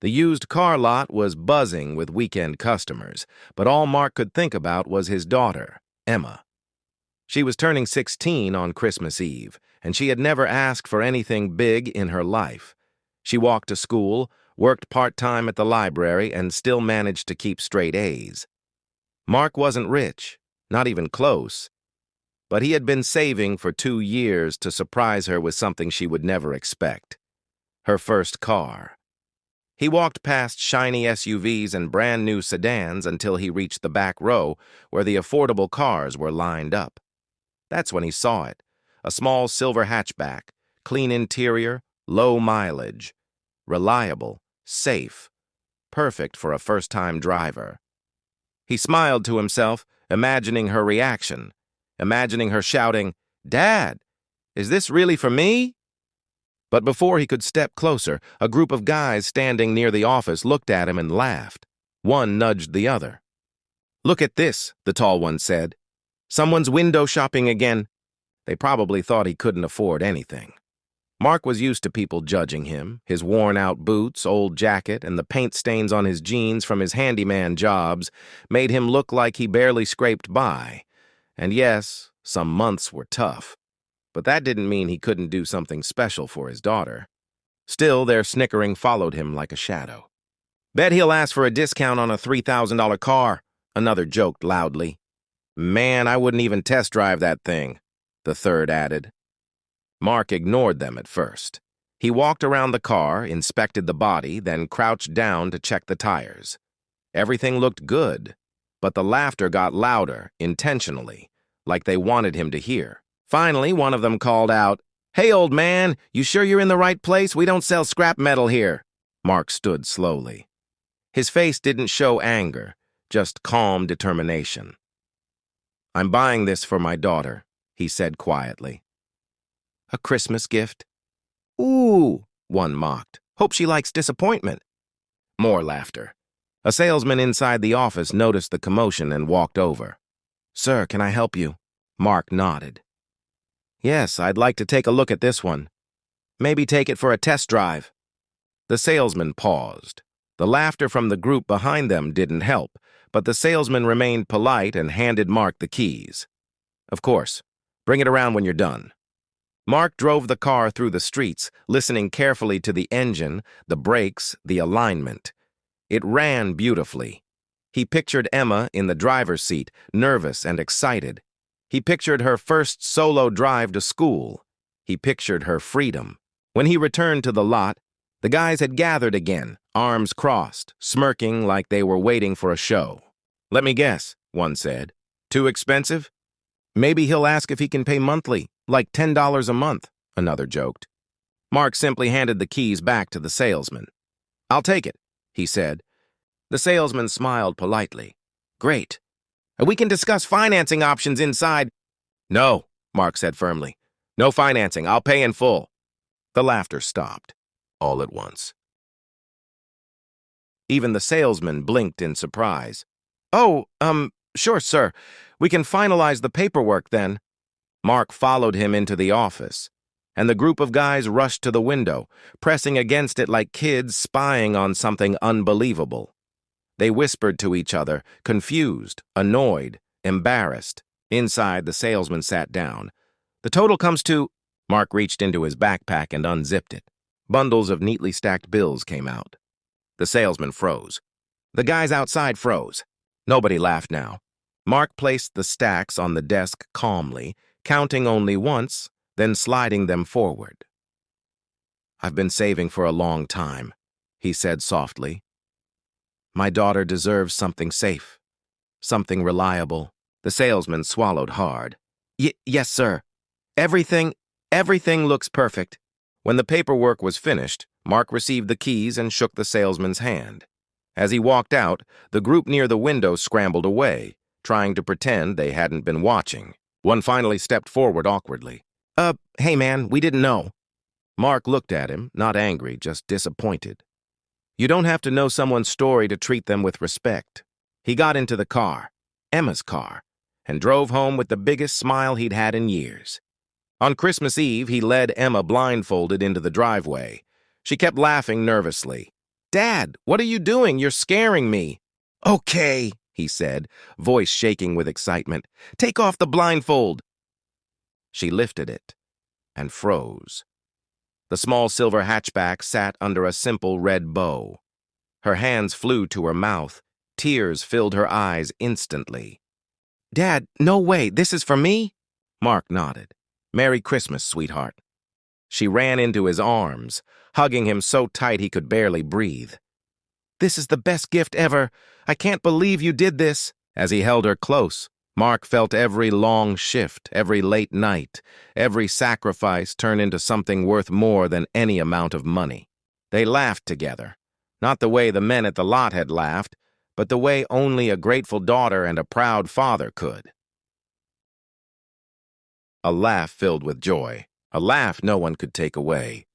The used car lot was buzzing with weekend customers, but all Mark could think about was his daughter, Emma. She was turning 16 on Christmas Eve, and she had never asked for anything big in her life. She walked to school, worked part-time at the library, and still managed to keep straight A's. Mark wasn't rich, not even close, but he had been saving for 2 years to surprise her with something she would never expect: her first car. He walked past shiny SUVs and brand-new sedans until he reached the back row where the affordable cars were lined up. That's when he saw it: a small silver hatchback, clean interior, low mileage, reliable, safe, perfect for a first-time driver. He smiled to himself, imagining her reaction, imagining her shouting, "Dad, is this really for me?" But before he could step closer, a group of guys standing near the office looked at him and laughed. One nudged the other. "Look at this," the tall one said. "Someone's window shopping again." They probably thought he couldn't afford anything. Mark was used to people judging him. His worn-out boots, old jacket, and the paint stains on his jeans from his handyman jobs made him look like he barely scraped by. And yes, some months were tough. But that didn't mean he couldn't do something special for his daughter. Still, their snickering followed him like a shadow. "Bet he'll ask for a discount on a $3,000 car," another joked loudly. "Man, I wouldn't even test drive that thing," the third added. Mark ignored them at first. He walked around the car, inspected the body, then crouched down to check the tires. Everything looked good, but the laughter got louder, intentionally, like they wanted him to hear. Finally, one of them called out, "Hey, old man, you sure you're in the right place? We don't sell scrap metal here." Mark stood slowly. His face didn't show anger, just calm determination. "I'm buying this for my daughter," he said quietly. "A Christmas gift?" "Ooh," one mocked. "Hope she likes disappointment." More laughter. A salesman inside the office noticed the commotion and walked over. "Sir, can I help you?" Mark nodded. "Yes, I'd like to take a look at this one. Maybe take it for a test drive." The salesman paused. The laughter from the group behind them didn't help, but the salesman remained polite and handed Mark the keys. "Of course. Bring it around when you're done." Mark drove the car through the streets, listening carefully to the engine, the brakes, the alignment. It ran beautifully. He pictured Emma in the driver's seat, nervous and excited. He pictured her first solo drive to school. He pictured her freedom. When he returned to the lot, the guys had gathered again, arms crossed, smirking like they were waiting for a show. "Let me guess," one said. "Too expensive?" "Maybe he'll ask if he can pay monthly, like $10 a month," another joked. Mark simply handed the keys back to the salesman. "I'll take it," he said. The salesman smiled politely. "Great. We can discuss financing options inside." "No," Mark said firmly. "No financing. I'll pay in full." The laughter stopped, all at once. Even the salesman blinked in surprise. "Oh, sure, sir. We can finalize the paperwork then." Mark followed him into the office, and the group of guys rushed to the window, pressing against it like kids spying on something unbelievable. They whispered to each other, confused, annoyed, embarrassed. Inside, the salesman sat down. "The total comes to—" Mark reached into his backpack and unzipped it. Bundles of neatly stacked bills came out. The salesman froze. The guys outside froze. Nobody laughed now. Mark placed the stacks on the desk calmly, counting only once, then sliding them forward. "I've been saving for a long time," he said softly. "My daughter deserves something safe, something reliable." The salesman swallowed hard. Yes, sir. Everything looks perfect." When the paperwork was finished, Mark received the keys and shook the salesman's hand. As he walked out, the group near the window scrambled away, trying to pretend they hadn't been watching. One finally stepped forward awkwardly. Hey man, we didn't know." Mark looked at him, not angry, just disappointed. You don't have to know someone's story to treat them with respect. He got into the car, Emma's car, and drove home with the biggest smile he'd had in years. On Christmas Eve, he led Emma blindfolded into the driveway. She kept laughing nervously. Dad, what are you doing? You're scaring me. Okay, he said, voice shaking with excitement. Take off the blindfold. She lifted it and froze. The small silver hatchback sat under a simple red bow. Her hands flew to her mouth. Tears filled her eyes instantly. Dad, no way, this is for me? Mark nodded. Merry Christmas, sweetheart. She ran into his arms, hugging him so tight he could barely breathe. This is the best gift ever. I can't believe you did this. As he held her close, Mark felt every long shift, every late night, every sacrifice turn into something worth more than any amount of money. They laughed together, not the way the men at the lot had laughed, but the way only a grateful daughter and a proud father could. A laugh filled with joy, a laugh no one could take away.